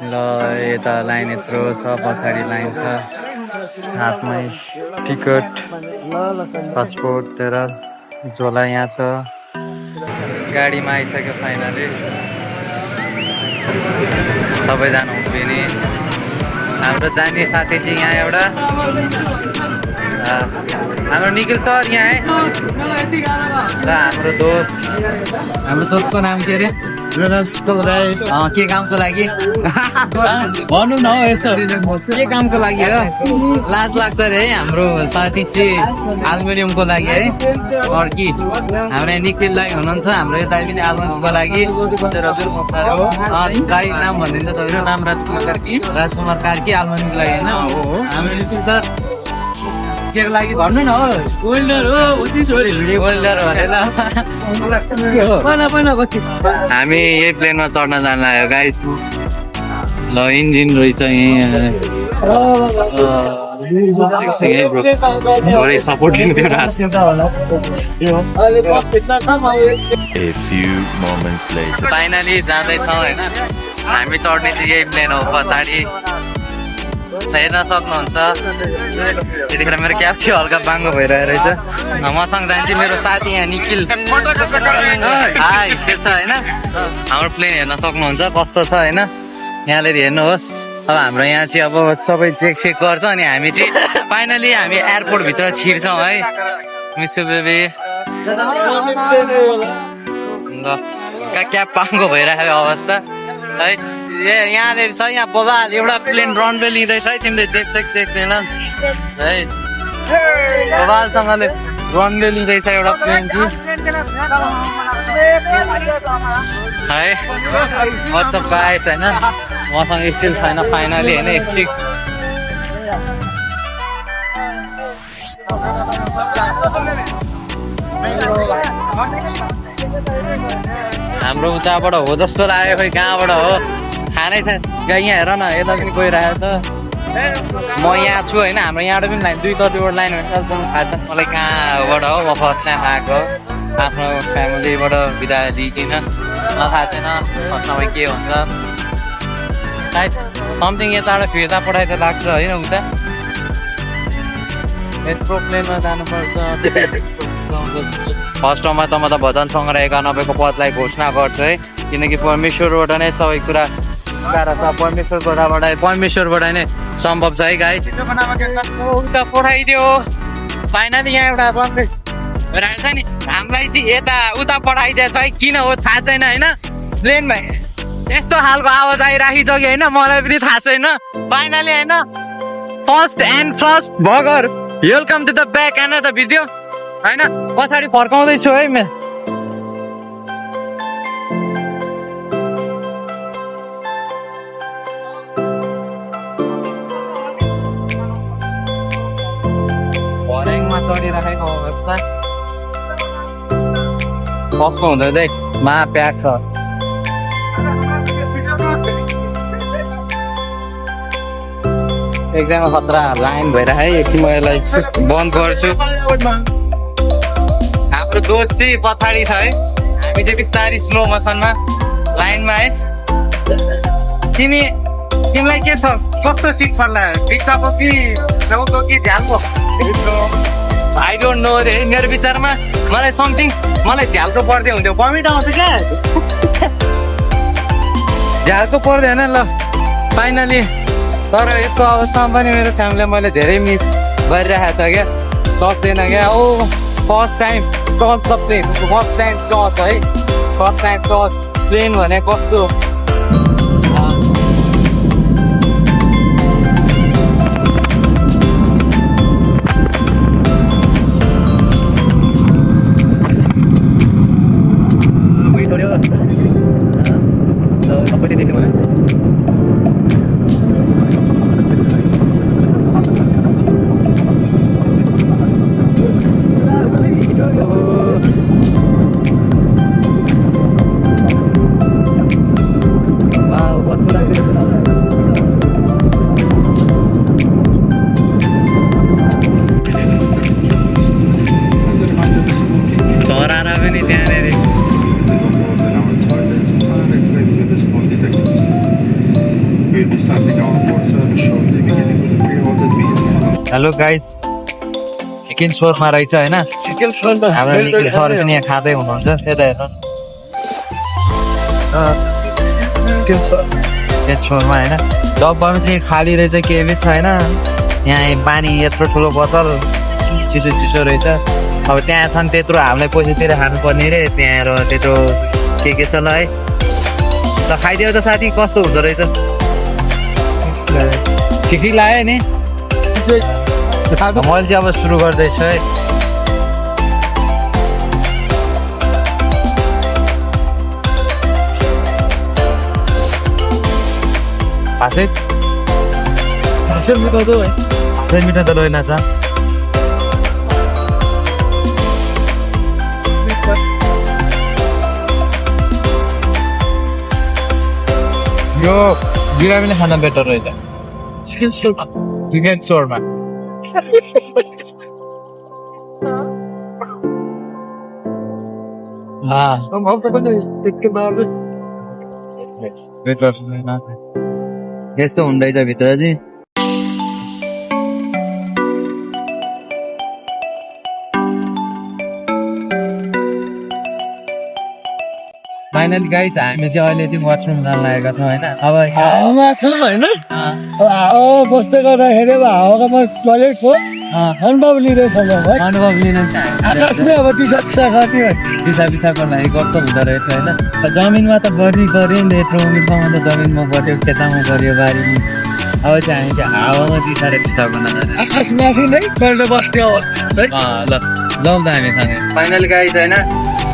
ल यता लाइन यत्रो छ, पछाडि लाइन छ, हातमै टिकट पासपोर्ट लिएर झोला यहाँ छ। गाडीमा आइसक्यो फाइनली, सबैजना उभिने। हाम्रो जाने साथी चाहिँ यहाँ एउटा हाम्रो निखिल सर यहाँ है, र हाम्रो दोस्तको नाम के अरे? के कामको लागि भन्नु न हौ, यसो के कामको लागि हो? लाज लाग्छ अरे है। हाम्रो साथी चाहिँ एल्युमिनियमको लागि है, अर्की हाम्रो निखिल दाइ हुनुहुन्छ, हाम्रो यता पनि एल्युमिनियमको लागि। दाइ नाम भनिदिन्छ तपाईँको? नाम राजकुमार कार्की एल्युमिनियमको लागि होइन? हाम्रो निखिल सर के को लागि भन्नु न हो? वेल्डर हो, वेल्डर हो। हामी यही प्लेनमा चढ्न जान लाग्यो गाइस। ल इन्जिन रहेछ यहीँ सपोर्टिङ थियो। फाइनली जाँदैछौँ होइन, हामी चढ्ने चाहिँ यही प्लेन हो। पछाडि हेर्न सक्नुहुन्छ, यतिखेर मेरो क्याप चाहिँ हल्का बाङ्गो भइरहेको रहेछ। मसँग जान्छ मेरो साथी यहाँ निखिल, हाई के छ होइन? हाम्रो प्लेन हेर्न सक्नुहुन्छ कस्तो छ होइन, यहाँले हेर्नुहोस्। अब हाम्रो यहाँ चाहिँ अब सबै चेक गर्छ, अनि हामी चाहिँ फाइनली हामी एयरपोर्टभित्र छिर्छौँ है। मिसु बेबी क्याप बाङ्गो भइरहेको अवस्था है। यहाँनिर छ, यहाँ बबाल एउटा प्लेन रनवे लिँदैछ है, तिमीले देख्दैन है? बबालसँगले रनवे लिँदैछ एउटा प्लेन चाहिँ है। वाट्सएप गाइस होइन, मसँग स्टिल छैन फाइनली होइन, स्टिक हाम्रो उताबाट हो जस्तो लाग्यो, खोइ कहाँबाट हो थाहा छैन। यहाँ हेर न, यता पनि गइरहेको त, म यहाँ छु होइन। हाम्रो यहाँबाट पनि लाइन 2-3वटा लाइन हुन्छ, थाहा छ मलाई कहाँबाट हो। म फर्स्ट टाइम आएको, आफ्नो फ्यामिलीबाट बिदा लिइकन, मलाई थाहा छैन फर्स्टमा के हुन्छ। सायद समथिङ यताबाट फिर्ता पठाइ त लाग्छ होइन, उता यत्रो प्लेनमा जानुपर्छ। फर्स्टमा त म त भजन सङ्ग्रह 91को पदलाई घोषणा गर्छु है, किनकि परमेश्वरबाट नै सबै कुरा परमेश्वरबाट नै सम्भव छ है गाइस। उता पठाइदियो फाइनली, यहाँ एउटा रनवे राख्छ नि, हामीलाई चाहिँ यता उता पठाइदिएछ है, किन हो थाहा छैन होइन। प्लेनमा यस्तो खालको आवाज आइराखेको छ कि होइन, मलाई पनि थाहा छैन। फाइनली होइन, फर्स्ट भगर वेलकम टु द ब्याक होइन त भिडियो होइन। पछाडि फर्काउँदैछु है म। भर्याङमा चढिराखेको अवस्था कस्तो हुँदैछ है, मा प्याक छ। एकदम खतरा लाइन भइरहेको है। एकछिन म यसलाई बन्द गर्छु। हाम्रो दोस्त चाहिँ पछाडि छ है, हामी चाहिँ बिस्तारै स्लो मोसनमा लाइनमा है। तिमीलाई के छ, कस्तो सिट पर्ला? बिचको कि छेउको कि झ्यालको? आई डोन्ट नो रे, मेरो विचारमा मलाई झ्यालको पर्दै हुन्थ्यो, भमिट आउँछ क्या। झ्यालको पर्दैन ल फाइनली। तर यस्तो अवस्थामा पनि मेरो फ्यामिलीलाई मैले धेरै मिस गरिरहेको छ क्या, सक्दैन क्या। ओ first time touch the plane, first time touch है, फर्स्ट टाइम टच प्लेन भने कस्तो। हेलो गाइस, चिकन शोरमा रहेछ होइन। चिकन शोरमा हाम्रो निकले सर पनि यहाँ खाँदै हुनुहुन्छ। यता हेर्नु चिकन शोरमा चिकन शोरमा होइन। डब्बामा चाहिँ खाली रहेछ, केही छैन। यहाँ पानी यत्रो ठुलो बोतल, चिसो चिसो रहेछ। अब त्यहाँ छन् त्यत्रो हामीलाई पैसातिर खानुपर्ने रे, त्यहाँ त्यत्रो के छ ल है। ल खाइदियो त साथी, कस्तो हुँदो रहेछ? ठिक लाग्यो नि। मैले चाहिँ अब सुरु गर्दैछु है। खासै मिठो त रहेन छ। यो बिरामीले खाना बेटर रहेछ। चिकन शोरमा चिकन शोरमा हम तो पनि एकके बाद यस्तो हुँदैछ भित्र चाहिँ। फाइनली गाइस, हामी चाहिँ अहिले चाहिँ वासरुम जान लागेका छौँ होइन। अब हावामा छौँ होइन। हावा बस्दै गर्दाखेरि अब हावामा टोइलेटको अनुभव लिँदैछ है। अनुभव लिन आकाशमै अब दिशा पिसा गर्ने दिशा पिसाको लागि कस्तो हुँदो रहेछ होइन। जमिनमा त गऱ्यो नि, यत्रो उमेर ठाउँमा त जमिनमा गऱ्यो, खेतामा गऱ्यो, बारीमा। अब चाहिँ हामी चाहिँ हावामा दिसाले पिसा गर्न जाने। आकाशमाथि नै बाहिर बस्ने अवस्था है। ल जाउँ त हामी सँगै। फाइनली गाइस होइन,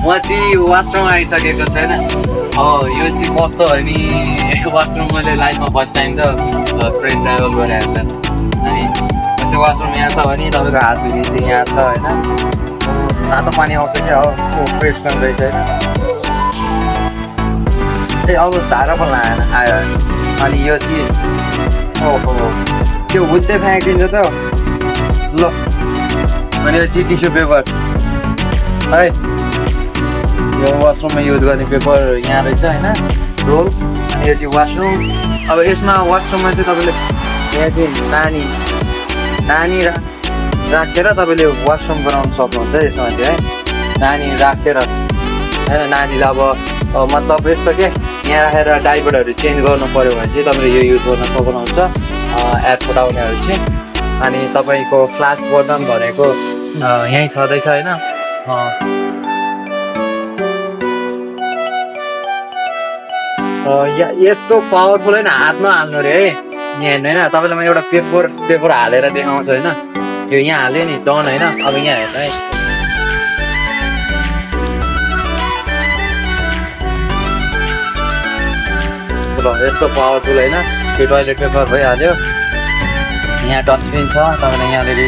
म चाहिँ वासरुम आइसकेको छैन। यो चाहिँ कस्तो हो नि, वासरुम मैले लाइफमा फर्स्ट टाइम त ट्रेन ट्राभल गरेर त। अनि जस्तै वासरुम यहाँ छ भने तपाईँको हात धुने चाहिँ यहाँ छ होइन। तातो पानी आउँछ क्या हो, फ्रेस पनि रहेछ होइन। ए अब धारा पनि आयो। अनि यो चाहिँ ओहो त्यो हुँदै फ्याँकिदिन्छ त। ल अनि यो चाहिँ टिस्यु पेपर है, यो वासरुममा युज गर्ने पेपर यहाँ रहेछ होइन, रोल। अनि यो चाहिँ वासरुम। अब यसमा वासरुममा चाहिँ तपाईँले यहाँ चाहिँ नानी राखेर तपाईँले वासरुम बनाउनु सक्नुहुन्छ यसमा चाहिँ है। नानी राखेर होइन, नानीलाई अब मतलब यस्तो के यहाँ राखेर डाइपरहरू चेन्ज गर्नु पऱ्यो भने चाहिँ तपाईँले यो युज गर्न सक्नुहुन्छ, एप फुटाउनेहरू चाहिँ। अनि तपाईँको फ्ल्यास बटन भनेको यहीँ छँदैछ होइन। यस्तो पावरफुल होइन, हातमा हाल्नु अरे है। यहाँ हेर्नु होइन, तपाईँलाई म एउटा पेपर हालेर देखाउँछु होइन। यो यहाँ हाल्यो नि डन होइन। अब यहाँ हेर्नु है, ल यस्तो पावरफुल होइन। यो टोइलेट पेपर भइहाल्यो। यहाँ डस्टबिन छ, तपाईँले यहाँनिर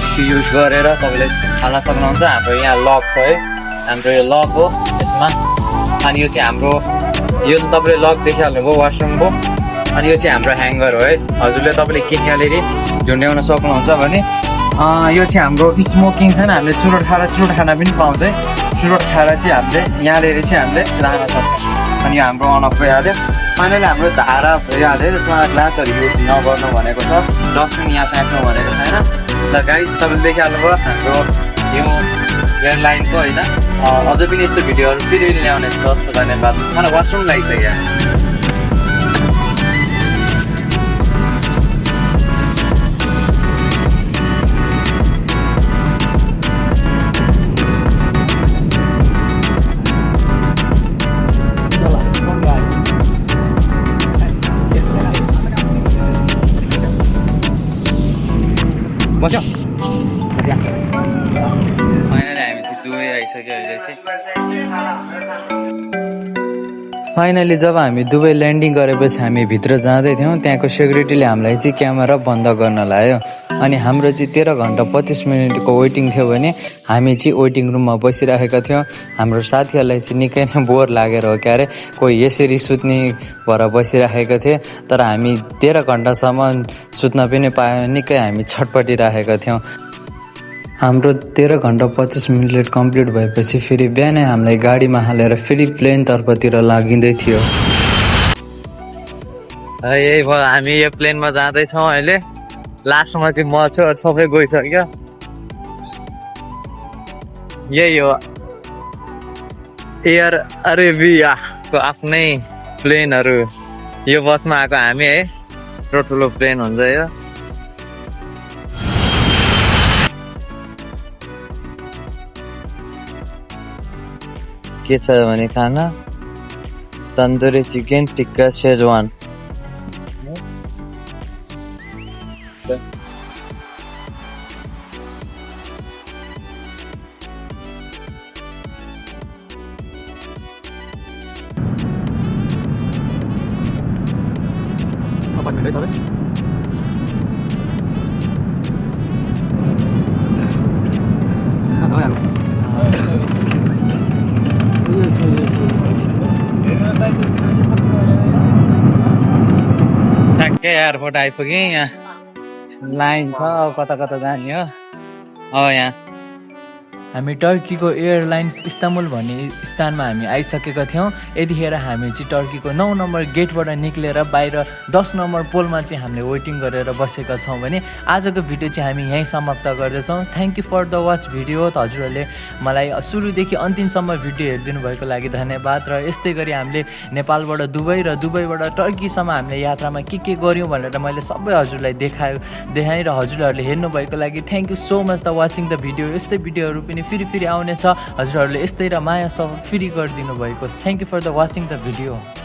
टिस्यु युज गरेर तपाईँले हाल्न सक्नुहुन्छ। हाम्रो यहाँ लक छ है, हाम्रो यो लक हो यसमा। अनि यो चाहिँ हाम्रो, यो तपाईँले लक देखिहाल्नुभयो वासरुमको। अनि यो चाहिँ हाम्रो ह्याङ्गर हो है। हजुरले तपाईँले यहाँनिर झुन्ड्याउन सक्नुहुन्छ भने। यो चाहिँ हाम्रो स्मोकिङ छैन, हामीले चुरोट खाना पनि पाउँछ है। चुरोट खाएर चाहिँ हामीले यहाँनिर चाहिँ हामीले राख्न सक्छौँ। अनि यो हाम्रो अन अफ भइहाल्यो। फाइनली हाम्रो धारा भइहाल्यो। यसमा ग्लासहरू युज नगर्नु भनेको छ, डस्टबिन यहाँ फ्याँक्नु भनेको छैन। ल गाइस, तपाईँले देखिहाल्नुभयो हाम्रो यो एयरलाइनको होइन। अझै पनि यस्तो भिडियोहरू फेरि ल्याउने छ जस्तो धन्यवाद। मलाई वासरुम लागिसक्यो यहाँ। बस्यो फाइनली हामी चाहिँ दुबई आइसक्यो अहिले चाहिँ। फाइनली जब हामी दुबई ल्यान्डिङ गरेपछि हामी भित्र जाँदै थियौँ, त्यहाँको सेक्युरिटीले हामीलाई चाहिँ क्यामेरा बन्द गर्न लायो। अनि हाम्रो चाहिँ 13 घन्टा 25 मिनटको वेटिङ थियो भने हामी चाहिँ वेटिङ रुममा बसिरहेका थियौँ। हाम्रो साथीहरूलाई चाहिँ निकै नै बोर लागेर हो क्यारे, कोही यसरी सुत्ने भएर बसिरहेको थिए। तर हामी 13 घन्टासम्म सुत्न पनि पायौँ, निकै हामी छटपटिरहेका थियौँ। हाम्रो 13 घन्टा 25 मिनट कम्प्लिट भएपछि फेरि बिहानै हामीलाई गाडीमा हालेर फेरि प्लेनतर्फतिर लागिँदै थियो। यही भयो, हामी यो प्लेनमा जाँदैछौँ अहिले। लास्टमा चाहिँ म छु अरू सबै गइसक्यो यही हो एयर अरेबियाको आफ्नै प्लेनहरू यो बसमा आएको हामी है ठुलो प्लेन हुन्छ यो के छ भने खाना तन्दुरी चिकन टिक्का शेजवान ठ्याक्कै एयरपोर्ट आइपुगेँ यहाँ लाइन छ अब कता कता जाने हो अब यहाँ हामी टर्कीको एयरलाइन्स इस्ताम्बुल भन्ने स्थानमा हामी आइसकेका थियौँ यतिखेर हामी चाहिँ टर्कीको 9 नम्बर गेटबाट निक्लेर बाहिर 10 नम्बर पोलमा चाहिँ हामीले वेटिङ गरेर बसेका छौँ भने आजको भिडियो चाहिँ हामी यहीँ समाप्त गर्दछौँ thank you for the watch video हजुरहरूले मलाई सुरुदेखि अन्तिमसम्म भिडियो हेरिदिनु भएको लागि धन्यवाद र यस्तै गरी हामीले नेपालबाट दुबई र दुबईबाट टर्कीसम्म हामीले यात्रामा के गर्यौँ भनेर मैले सबै हजुरलाई देखाएँ र हजुरहरूले हेर्नुभएको लागि thank you so much the watching the video यस्तै भिडियोहरू पनि फेरि आउनेछ हजुरहरूले यस्तै र माया सपोर्ट फेरि गरिदिनु भएको thank you for the watching the video